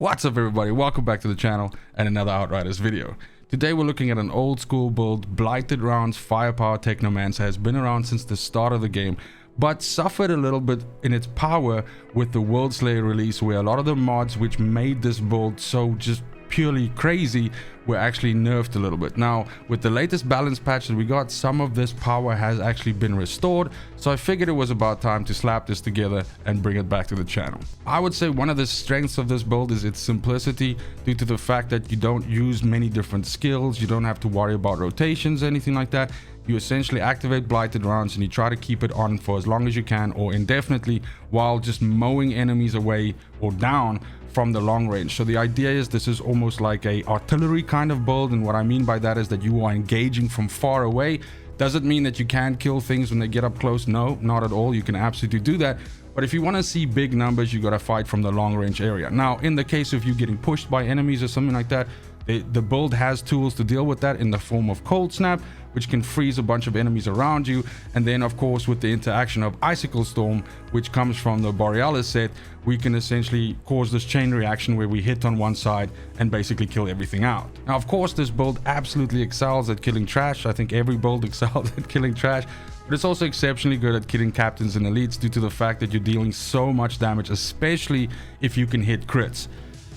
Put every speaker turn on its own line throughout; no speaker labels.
What's up everybody, welcome back to the channel and another Outriders video. Today we're looking at an old school build. Blighted Rounds Firepower Technomancer has been around since the start of the game, but suffered a little bit in its power with the Worldslayer release, where a lot of the mods which made this build so just purely crazy were actually nerfed a little bit. Now with the latest balance patch that we got, some of this power has actually been restored, so I figured it was about time to slap this together and bring it back to the channel. I would say one of the strengths of this build is its simplicity, due to the fact that you don't use many different skills, you don't have to worry about rotations, anything like that. You essentially activate Blighted Rounds and you try to keep it on for as long as you can or indefinitely, while just mowing enemies away or down from the long range. So the idea is this is almost like a artillery kind of build, and what I mean by that is that you are engaging from far away. Does it mean that you can't kill things when they get up close? No, not at all. You can absolutely do that, but if you want to see big numbers, you got to fight from the long range area. Now in the case of you getting pushed by enemies or something like that, the build has tools to deal with that in the form of Cold Snap, which can freeze a bunch of enemies around you, and then of course with the interaction of Icicle Storm, which comes from the Borealis set, we can essentially cause this chain reaction where we hit on one side and basically kill everything out. Now of course this build absolutely excels at killing trash. I think every build excels at killing trash, but it's also exceptionally good at killing captains and elites due to the fact that you're dealing so much damage, especially if you can hit crits.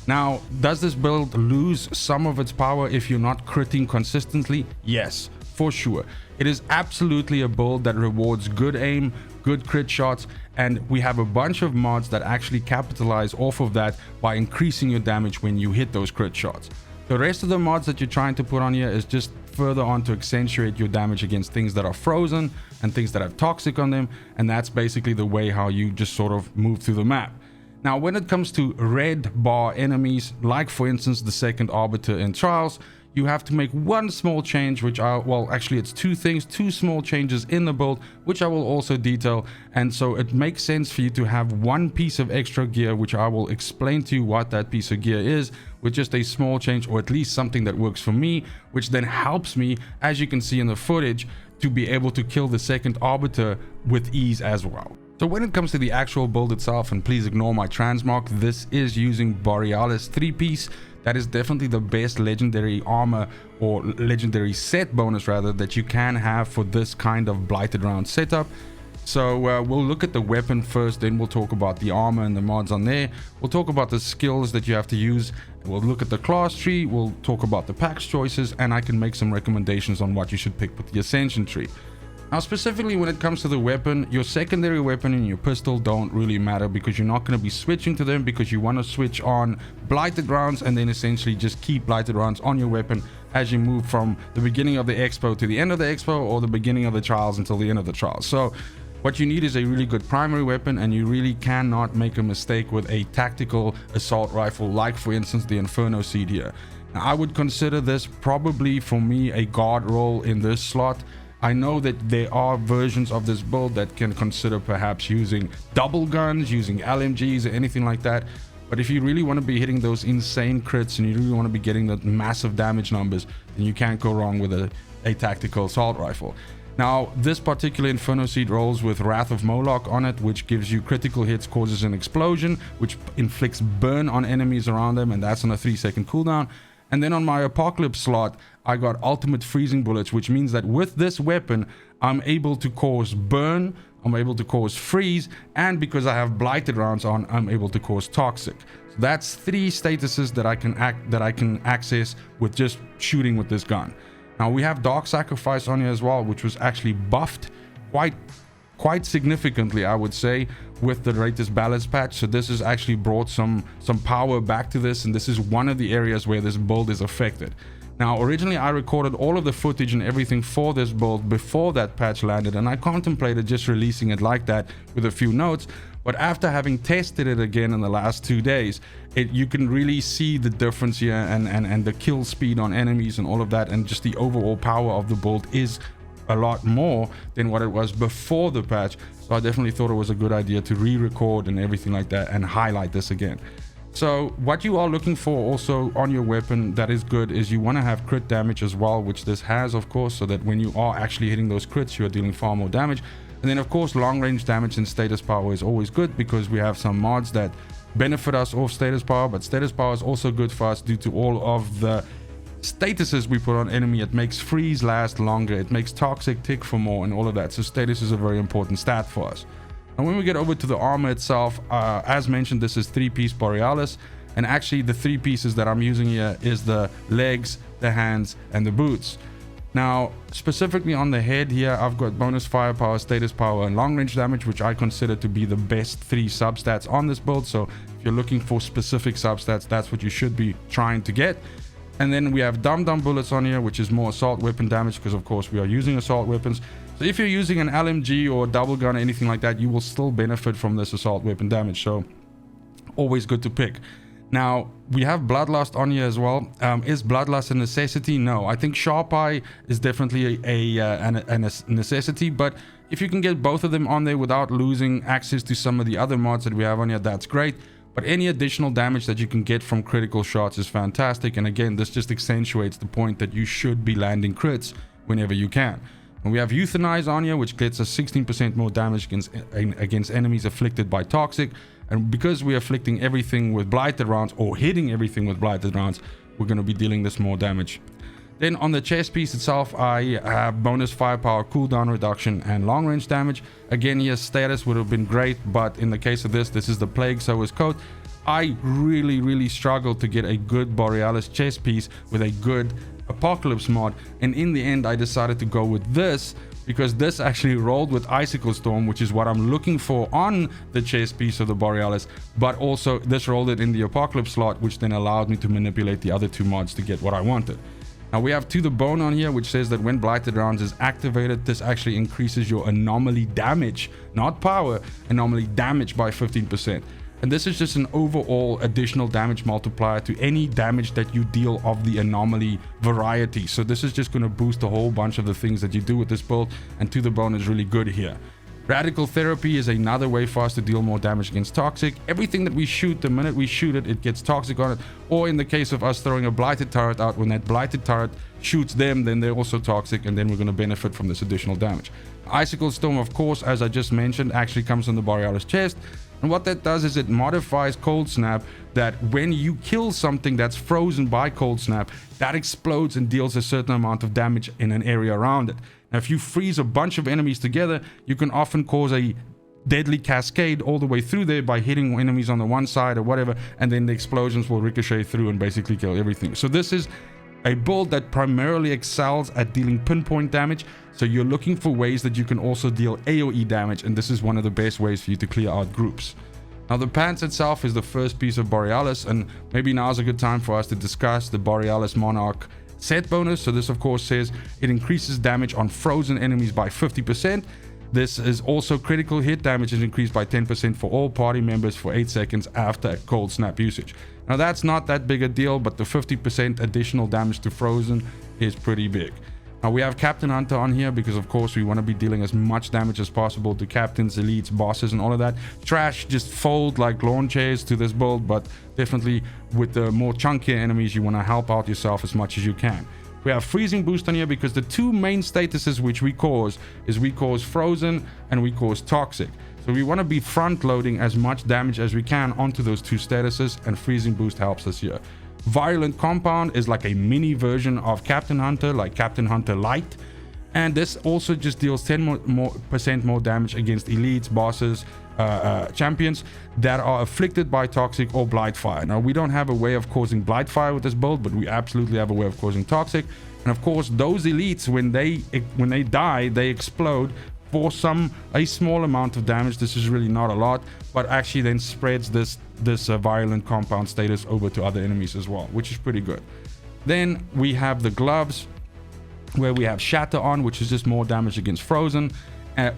Now, does this build lose some of its power if you're not critting consistently? Yes, for sure. It is absolutely a build that rewards good aim, good crit shots, and we have a bunch of mods that actually capitalize off of that by increasing your damage when you hit those crit shots. The rest of the mods that you're trying to put on here is just further on to accentuate your damage against things that are frozen and things that have toxic on them, and that's basically the way how you just sort of move through the map. Now when it comes to red bar enemies, like for instance the second arbiter in Trials, you have to make one small change, which actually it's two small changes in the build, which I will also detail. And so it makes sense for you to have one piece of extra gear, which I will explain to you what that piece of gear is, with just a small change, or at least something that works for me, which then helps me, as you can see in the footage, to be able to kill the second arbiter with ease as well. So when it comes to the actual build itself, and please ignore my transmog, this is using Borealis 3-piece. That is definitely the best legendary armor, or legendary set bonus rather, that you can have for this kind of Blighted Round setup. So we'll look at the weapon first, then we'll talk about the armor and the mods on there. We'll talk about the skills that you have to use. We'll look at the class tree, we'll talk about the PAX choices, and I can make some recommendations on what you should pick with the Ascension tree. Now specifically when it comes to the weapon, your secondary weapon and your pistol don't really matter, because you're not going to be switching to them, because you want to switch on Blighted Rounds and then essentially just keep Blighted Rounds on your weapon as you move from the beginning of the expo to the end of the expo, or the beginning of the trials until the end of the trials. So what you need is a really good primary weapon, and you really cannot make a mistake with a tactical assault rifle, like for instance the Inferno Seed here. Now I would consider this probably for me a guard role in this slot. I know that there are versions of this build that can consider perhaps using double guns, using LMGs or anything like that. But if you really want to be hitting those insane crits and you really want to be getting the massive damage numbers, then you can't go wrong with a tactical assault rifle. Now, this particular Inferno Seed rolls with Wrath of Moloch on it, which gives you critical hits, causes an explosion, which inflicts burn on enemies around them, and that's on a 3-second cooldown. And then on my Apocalypse slot, I got Ultimate Freezing Bullets, which means that with this weapon, I'm able to cause burn, I'm able to cause freeze, and because I have Blighted Rounds on, I'm able to cause toxic. So that's 3 statuses that I can access with just shooting with this gun. Now we have Dark Sacrifice on here as well, which was actually buffed quite significantly, I would say, with the latest balance patch. So this has actually brought some power back to this, and this is one of the areas where this build is affected. Now originally I recorded all of the footage and everything for this build before that patch landed, and I contemplated just releasing it like that with a few notes, but after having tested it again in the last 2 days, you can really see the difference here, and the kill speed on enemies and all of that, and just the overall power of the build is a lot more than what it was before the patch. So I definitely thought it was a good idea to re-record and everything like that and highlight this again. So what you are looking for also on your weapon that is good is you want to have crit damage as well, which this has of course, so that when you are actually hitting those crits, you are dealing far more damage. And then of course long range damage and status power is always good, because we have some mods that benefit us off status power, but status power is also good for us due to all of the statuses we put on enemy. It makes freeze last longer, it makes toxic tick for more, and all of that. So status is a very important stat for us. And when we get over to the armor itself, as mentioned, this is 3-piece Borealis, and actually the 3 pieces that I'm using here is the legs, the hands, and the boots. Now, specifically on the head here, I've got bonus firepower, status power, and long range damage, which I consider to be the best 3 substats on this build. So if you're looking for specific substats, that's what you should be trying to get. And then we have dum-dum bullets on here, which is more assault weapon damage, because of course we are using assault weapons. So if you're using an LMG or double gun or anything like that, you will still benefit from this assault weapon damage. So always good to pick. Now, we have Bloodlust on here as well. Is Bloodlust a necessity? No. I think Sharp Eye is definitely a necessity, but if you can get both of them on there without losing access to some of the other mods that we have on here, that's great. But any additional damage that you can get from critical shots is fantastic. And again, this just accentuates the point that you should be landing crits whenever you can. And we have Euthanize on here, which gets us 16% more damage against enemies afflicted by Toxic. And because we're afflicting everything with Blighted Rounds, or hitting everything with Blighted Rounds, we're going to be dealing this more damage. Then on the chest piece itself, I have bonus firepower, cooldown reduction, and long range damage. Again, yes, status would have been great, but in the case of this is the Plague Sower's Coat. I really struggled to get a good Borealis chest piece with a good Apocalypse mod, and in the end I decided to go with this, because this actually rolled with Icicle Storm, which is what I'm looking for on the chest piece of the Borealis, but also this rolled it in the Apocalypse slot, which then allowed me to manipulate the other 2 mods to get what I wanted. Now we have To the Bone on here, which says that when Blighted Rounds is activated, this actually increases your anomaly damage, not power, anomaly damage by 15%. And this is just an overall additional damage multiplier to any damage that you deal of the anomaly variety. So this is just going to boost a whole bunch of the things that you do with this build, and To the Bone is really good here. Radical Therapy is another way for us to deal more damage against Toxic. Everything that we shoot, the minute we shoot it, it gets Toxic on it. Or in the case of us throwing a Blighted Turret out, when that Blighted Turret shoots them, then they're also Toxic, and then we're going to benefit from this additional damage. Icicle Storm, of course, as I just mentioned, actually comes on the Borealis chest. And what that does is it modifies Cold Snap, that when you kill something that's frozen by Cold Snap, that explodes and deals a certain amount of damage in an area around it. Now, if you freeze a bunch of enemies together, you can often cause a deadly cascade all the way through there by hitting enemies on the one side or whatever, and then the explosions will ricochet through and basically kill everything. So this is a build that primarily excels at dealing pinpoint damage, so you're looking for ways that you can also deal AoE damage, and this is one of the best ways for you to clear out groups. Now the pants itself is the first piece of Borealis, and maybe now's a good time for us to discuss the Borealis Monarch set bonus. So this of course says it increases damage on frozen enemies by 50%. This is also critical hit damage is increased by 10% for all party members for 8 seconds after Cold Snap usage. Now that's not that big a deal, but the 50% additional damage to frozen is pretty big. Now we have Captain Hunter on here because of course we want to be dealing as much damage as possible to captains, elites, bosses, and all of that. Trash just fold like lawn chairs to this build, but definitely with the more chunkier enemies you want to help out yourself as much as you can. We have freezing boost on here because the 2 main statuses which we cause is we cause frozen and we cause toxic. So we want to be front loading as much damage as we can onto those 2 statuses, and freezing boost helps us here. Virulent Compound is like a mini version of Captain Hunter, like Captain Hunter Light, and this also just deals 10% more damage against elites, bosses, champions that are afflicted by Toxic or Blightfire. Now we don't have a way of causing Blightfire with this build, but we absolutely have a way of causing Toxic. And of course those elites, when they die, they explode for a small amount of damage. This is really not a lot, but actually then spreads this virulent compound status over to other enemies as well, which is pretty good. Then we have the gloves, where we have Shatter on, which is just more damage against frozen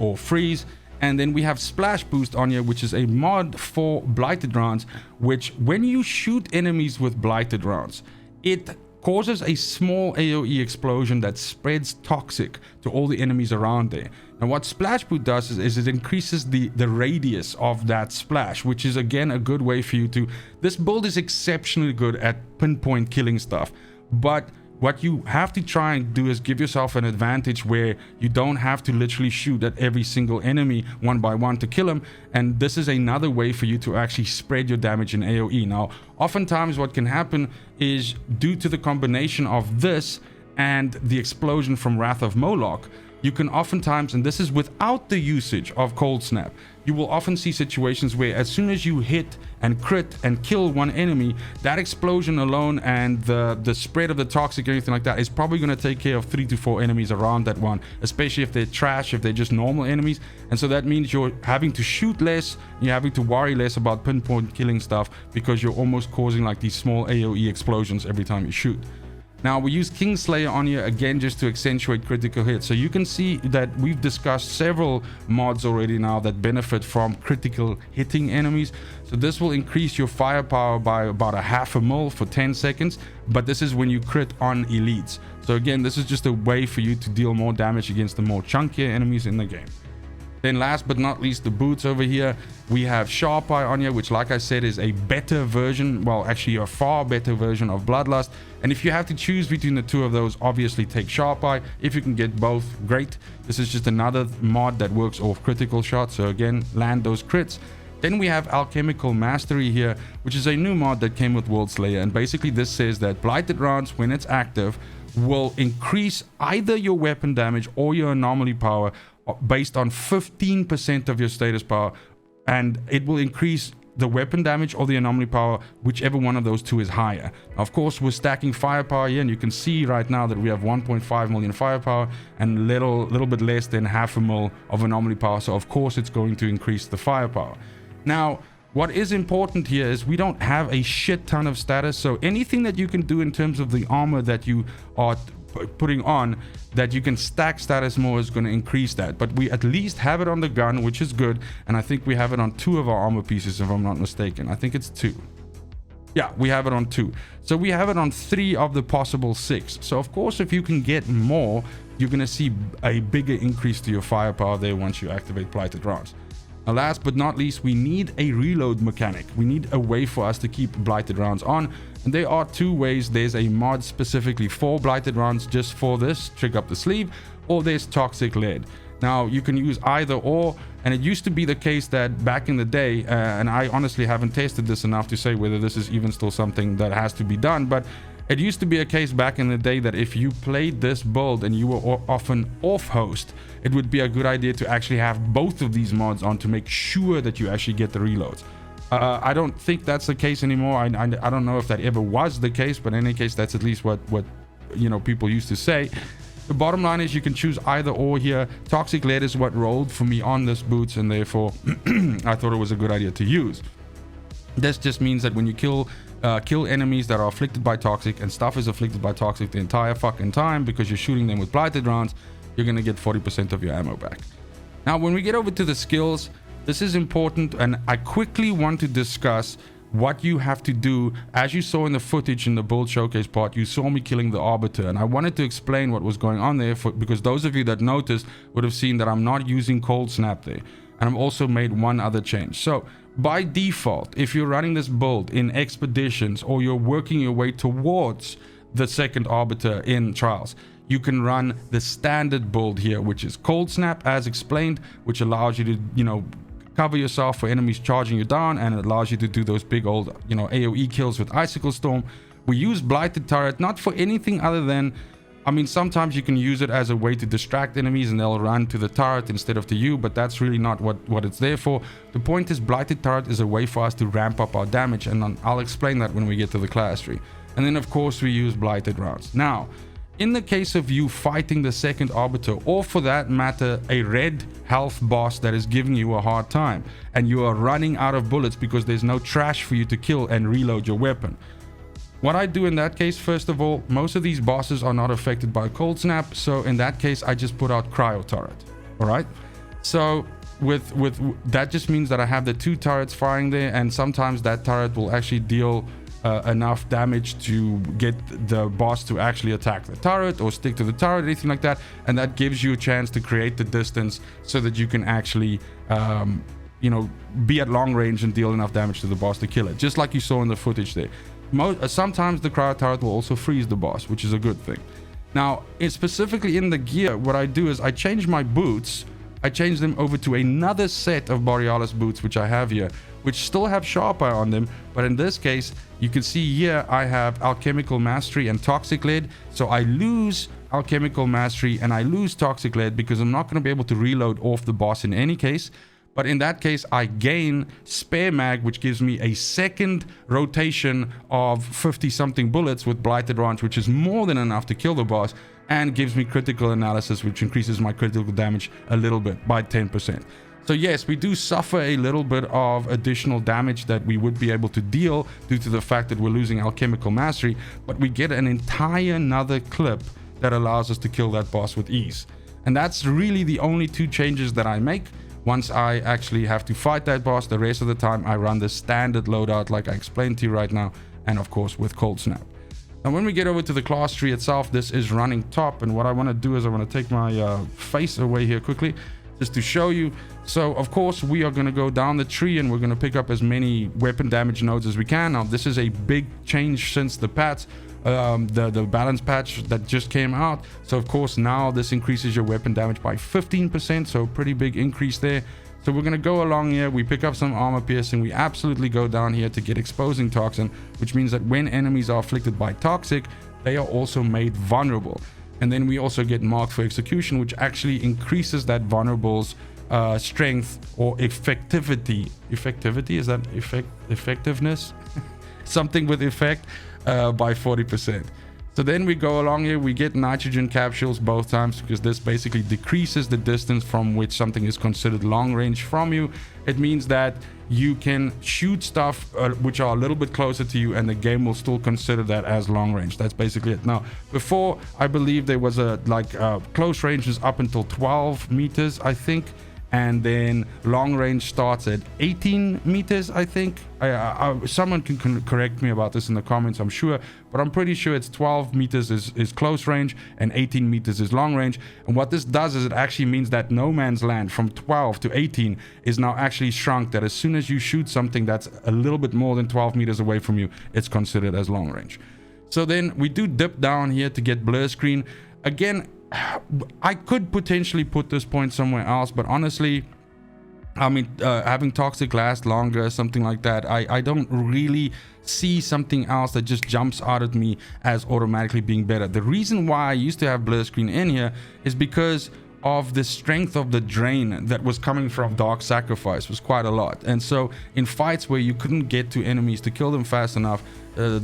or freeze. And then we have Splash Boost on here, which is a mod for Blighted Rounds, which when you shoot enemies with Blighted Rounds, it causes a small AoE explosion that spreads Toxic to all the enemies around there. And what Splash Boost does is it increases the radius of that splash, which is again a good way for you to... This build is exceptionally good at pinpoint killing stuff, but what you have to try and do is give yourself an advantage where you don't have to literally shoot at every single enemy one by one to kill them. And this is another way for you to actually spread your damage in AoE. Now, oftentimes what can happen is, due to the combination of this and the explosion from Wrath of Moloch, you can oftentimes, and this is without the usage of Cold Snap, you will often see situations where as soon as you hit and crit and kill one enemy, that explosion alone and the spread of the toxic or anything like that is probably going to take care of 3 to 4 enemies around that one, especially if they're trash, if they're just normal enemies. And so that means you're having to shoot less, you're having to worry less about pinpoint killing stuff, because you're almost causing like these small AoE explosions every time you shoot. Now, we use Kingslayer on here again just to accentuate critical hits. So you can see that we've discussed several mods already now that benefit from critical hitting enemies. So this will increase your firepower by about 0.5 mil for 10 seconds, but this is when you crit on elites. So again, this is just a way for you to deal more damage against the more chunkier enemies in the game. Then last but not least, the boots over here. We have Sharp Eye on here, which, like I said, is a better version, well, actually a far better version of Bloodlust. And if you have to choose between the two of those, obviously take Sharp Eye. If you can get both, great. This is just another mod that works off critical shots, so again, land those crits. Then we have Alchemical Mastery here, which is a new mod that came with Worldslayer. And basically this says that Blighted Rounds, when it's active, will increase either your weapon damage or your anomaly power based on 15% of your status power, and it will increase the weapon damage or the anomaly power, whichever one of those two is higher. Of course, we're stacking firepower here, and you can see right now that we have 1.5 million firepower and little bit less than 0.5 mil of anomaly power, so of course it's going to increase the firepower. Now, what is important here is we don't have a shit ton of status, so anything that you can do in terms of the armor that you are putting on, that you can stack status more, is going to increase that. But we at least have it on the gun, which is good, and I think we have it on 2 of our armor pieces, if I'm not mistaken. I think it's 2. Yeah, we have it on 2. So we have it on 3 of the possible 6. So of course, if you can get more, you're going to see a bigger increase to your firepower there once you activate Blighted Rounds. Now, last but not least, we need a reload mechanic. We need a way for us to keep Blighted Rounds on, and there are 2 ways. There's a mod specifically for Blighted Rounds, just for this, trick up the sleeve, or there's Toxic Lead. Now, you can use either or, and it used to be the case that back in the day, and I honestly haven't tested this enough to say whether this is even still something that has to be done, but it used to be a case back in the day that if you played this build and you were often off host, it would be a good idea to actually have both of these mods on to make sure that you actually get the reloads. I don't think that's the case anymore. I don't know if that ever was the case, but in any case, that's at least what you know, people used to say. The bottom line is you can choose either or here. Toxic Lead is what rolled for me on this boots, and therefore I thought it was a good idea to use. This just means that when you kill enemies that are afflicted by toxic, and stuff is afflicted by toxic the entire fucking time because you're shooting them with Blighted Rounds, you're gonna get 40% of your ammo back. Now, when we get over to the skills, this is important, and I quickly want to discuss what you have to do. As you saw in the footage in the build showcase part, you saw me killing the Arbiter, and I wanted to explain what was going on there because those of you that noticed would have seen that I'm not using Cold Snap there, and I've also made one other change. So by default, if you're running this build in expeditions or you're working your way towards the second Arbiter in Trials, you can run the standard build here, which is Cold Snap as explained, which allows you to, you know, cover yourself for enemies charging you down, and it allows you to do those big old, you know, AoE kills with Icicle Storm. We use Blighted Turret not for anything other than, I mean, sometimes you can use it as a way to distract enemies and they'll run to the turret instead of to you, but that's really not what it's there for. The point is, Blighted Turret is a way for us to ramp up our damage, and I'll explain that when we get to the class tree. And then of course we use Blighted Rounds. Now, in the case of you fighting the second Arbiter, or for that matter a red health boss that is giving you a hard time, and you are running out of bullets because there's no trash for you to kill and reload your weapon, what I do in that case, first of all, most of these bosses are not affected by Cold Snap, so in that case I just put out Cryo Turret. All right, so with that just means that I have the 2 turrets firing there, and sometimes that turret will actually deal enough damage to get the boss to actually attack the turret or stick to the turret, anything like that, and that gives you a chance to create the distance so that you can actually you know, be at long range and deal enough damage to the boss to kill it, just like you saw in the footage there. Sometimes the cryo turret will also freeze the boss, which is a good thing. Now, specifically in the gear, what I do is I change my boots. I change them over to another set of Borealis boots, which I have here, which still have sharp eye on them. But in this case, you can see here I have alchemical mastery and toxic lead. So I lose alchemical mastery and I lose toxic lead because I'm not going to be able to reload off the boss in any case. But in that case, I gain spare mag, which gives me a second rotation of 50 something bullets with Blighted Rounds, which is more than enough to kill the boss, and gives me critical analysis, which increases my critical damage a little bit by 10%. So yes, we do suffer a little bit of additional damage that we would be able to deal due to the fact that we're losing alchemical mastery, but we get an entire another clip that allows us to kill that boss with ease. And that's really the only two changes that I make. Once I actually have to fight that boss, the rest of the time I run the standard loadout like I explained to you right now, and of course with Cold Snap. Now when we get over to the class tree itself, this is running top, and what I want to do is I want to take my face away here quickly just to show you. So of course we are going to go down the tree and we're going to pick up as many weapon damage nodes as we can. Now this is a big change since the patch, the balance patch that just came out. So of course now this increases your weapon damage by 15%, so pretty big increase there. So we're going to go along here, we pick up some armor piercing, we absolutely go down here to get exposing toxin, which means that when enemies are afflicted by toxic, they are also made vulnerable. And then we also get marked for execution, which actually increases that vulnerable's strength or effectivity. Is that effectiveness? Something with effect by 40%. So then we go along here, we get nitrogen capsules both times because this basically decreases the distance from which something is considered long range from you. It means that you can shoot stuff which are a little bit closer to you and the game will still consider that as long range. That's basically it. Now, before I believe there was close range is up until 12 meters, I think. And then long range starts at 18 meters, I think. Someone can correct me about this in the comments, I'm sure. But I'm pretty sure it's 12 meters is close range and 18 meters is long range. And what this does is it actually means that no man's land from 12 to 18 is now actually shrunk. That as soon as you shoot something that's a little bit more than 12 meters away from you, it's considered as long range. So then we do dip down here to get blur screen. Again, I could potentially put this point somewhere else, but honestly, I mean, having toxic last longer, something like that, I don't really see something else that just jumps out at me as automatically being better. The reason why I used to have blur screen in here is because of the strength of the drain that was coming from Dark Sacrifice was quite a lot. And so in fights where you couldn't get to enemies to kill them fast enough,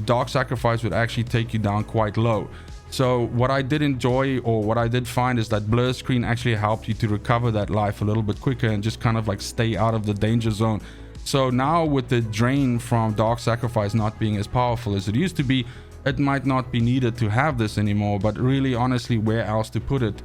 Dark Sacrifice would actually take you down quite low. So what I did enjoy, or what I did find, is that blur screen actually helped you to recover that life a little bit quicker and just kind of like stay out of the danger zone. So now with the drain from Dark Sacrifice not being as powerful as it used to be, it might not be needed to have this anymore, but really honestly where else to put it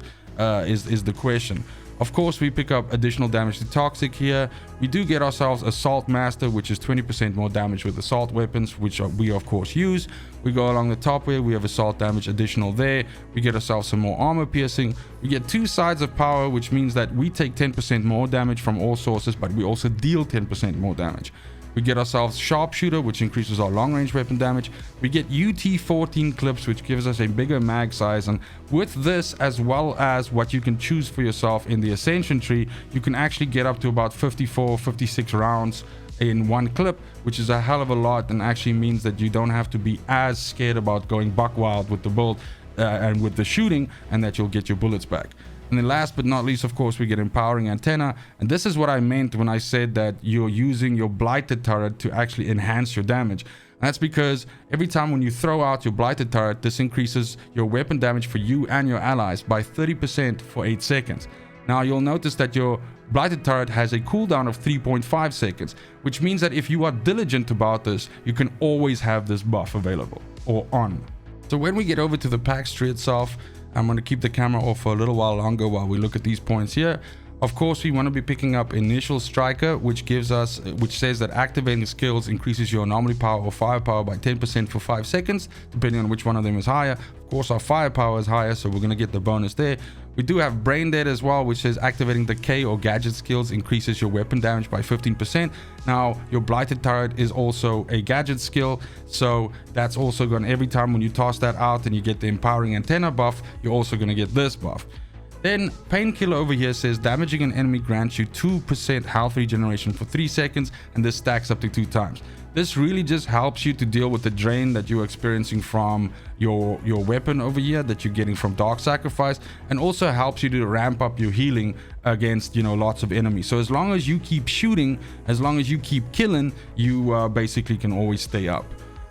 is the question. Of course, we pick up additional damage to toxic here. We do get ourselves Assault Master, which is 20% more damage with assault weapons, which we of course use. We go along the top here, we have assault damage additional there. We get ourselves some more armor piercing. We get two sides of power, which means that we take 10% more damage from all sources, but we also deal 10% more damage. We get ourselves Sharpshooter, which increases our long range weapon damage. We get UT14 clips, which gives us a bigger mag size. And with this, as well as what you can choose for yourself in the Ascension tree, you can actually get up to about 54, 56 rounds in one clip, which is a hell of a lot, and actually means that you don't have to be as scared about going buck wild with the build and with the shooting, and that you'll get your bullets back. And then last but not least, of course, we get Empowering Antenna. And this is what I meant when I said that you're using your Blighted turret to actually enhance your damage. And that's because every time when you throw out your Blighted turret, this increases your weapon damage for you and your allies by 30% for 8 seconds. Now you'll notice that your Blighted turret has a cooldown of 3.5 seconds, which means that if you are diligent about this, you can always have this buff available or on. So when we get over to the PAX tree itself, I'm going to keep the camera off for a little while longer while we look at these points here. Of course, we want to be picking up Initial Striker, which says that activating skills increases your anomaly power or firepower by 10% for 5 seconds, depending on which one of them is higher. Of course, our firepower is higher, so we're going to get the bonus there. We do have Brain Dead as well, which says activating decay or gadget skills increases your weapon damage by 15%. Now, your Blighted Turret is also a gadget skill, so that's also going, every time when you toss that out and you get the empowering antenna buff, you're also going to get this buff. Then Painkiller over here says damaging an enemy grants you 2% health regeneration for 3 seconds, and this stacks up to 2 times. This really just helps you to deal with the drain that you're experiencing from your weapon over here that you're getting from Dark Sacrifice, and also helps you to ramp up your healing against, you know, lots of enemies. So as long as you keep shooting, as long as you keep killing, you basically can always stay up.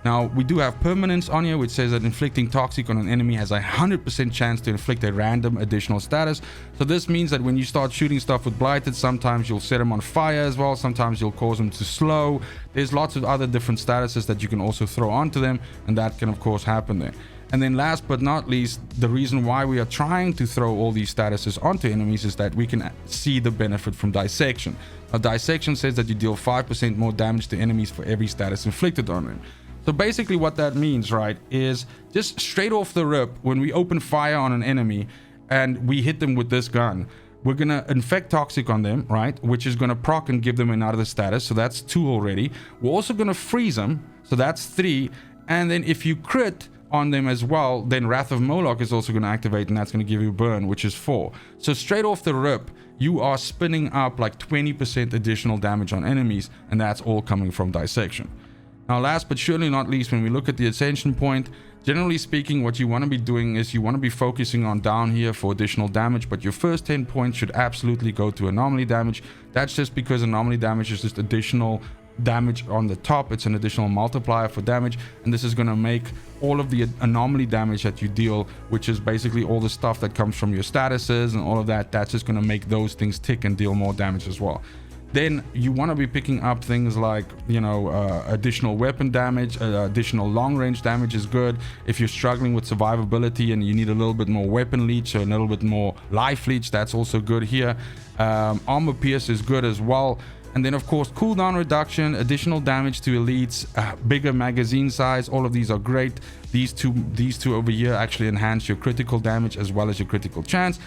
Now, we do have Permanence on here, which says that inflicting toxic on an enemy has a 100% chance to inflict a random additional status. So this means that when you start shooting stuff with Blighted, sometimes you'll set them on fire as well. Sometimes you'll cause them to slow. There's lots of other different statuses that you can also throw onto them, and that can of course happen there. And then last but not least, the reason why we are trying to throw all these statuses onto enemies is that we can see the benefit from Dissection. Now, Dissection says that you deal 5% more damage to enemies for every status inflicted on them. So basically what that means, right, is just straight off the rip, when we open fire on an enemy and we hit them with this gun, we're going to infect toxic on them, right, which is going to proc and give them another status. So that's 2 already. We're also going to freeze them. So that's 3. And then if you crit on them as well, then Wrath of Moloch is also going to activate, and that's going to give you burn, which is 4. So straight off the rip, you are spinning up like 20% additional damage on enemies, and that's all coming from Dissection. Now, last but surely not least, when we look at the Ascension Point, generally speaking, what you want to be doing is you want to be focusing on down here for additional damage, but your first 10 points should absolutely go to anomaly damage. That's just because anomaly damage is just additional damage on the top. It's an additional multiplier for damage, and this is going to make all of the anomaly damage that you deal, which is basically all the stuff that comes from your statuses and all of that, that's just going to make those things tick and deal more damage as well. Then you want to be picking up things like, you know, additional weapon damage, additional long range damage is good. If you're struggling with survivability and you need a little bit more weapon leech or a little bit more life leech, that's also good here. Armor pierce is good as well. And then of course cooldown reduction, additional damage to elites, bigger magazine size, all of these are great. These two over here actually enhance your critical damage as well as your critical chance.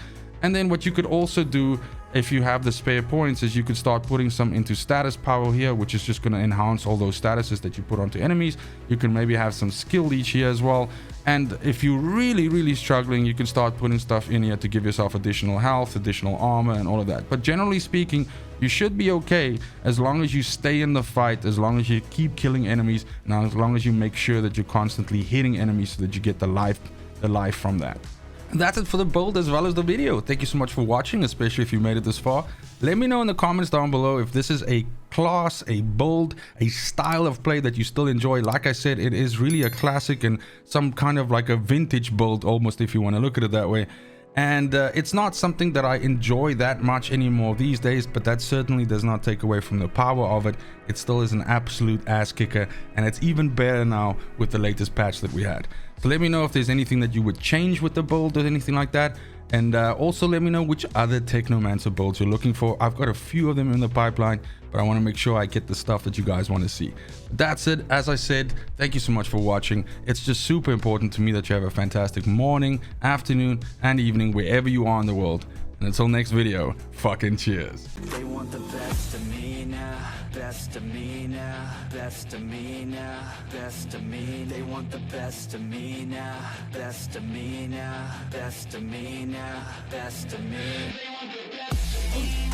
And then what you could also do, if you have the spare points, is you could start putting some into status power here, which is just going to enhance all those statuses that you put onto enemies. You can maybe have some skill leech here as well. And if you're really struggling, you can start putting stuff in here to give yourself additional health, additional armor, and all of that. But generally speaking, you should be okay as long as you stay in the fight, as long as you keep killing enemies, and as long as you make sure that you're constantly hitting enemies so that you get the life from that. And that's it for the build as well as the video. Thank you so much for watching, especially if you made it this far. Let me know in the comments down below if this is a class, a build, a style of play that you still enjoy. Like I said, it is really a classic and some kind of like a vintage build almost, if you want to look at it that way. And it's not something that I enjoy that much anymore these days, but that certainly does not take away from the power of it. It still is an absolute ass kicker, and it's even better now with the latest patch that we had. So let me know if there's anything that you would change with the build or anything like that. And also let me know which other Technomancer builds you're looking for. I've got a few of them in the pipeline, but I want to make sure I get the stuff that you guys want to see. That's it. As I said, thank you so much for watching. It's just super important to me that you have a fantastic morning, afternoon, and evening wherever you are in the world. And until next video, fucking cheers.
They want the best of me now, best of me now, best of me now, best of me. They want the best of me now, best of me now, best of me now, best of me. They want the best of me.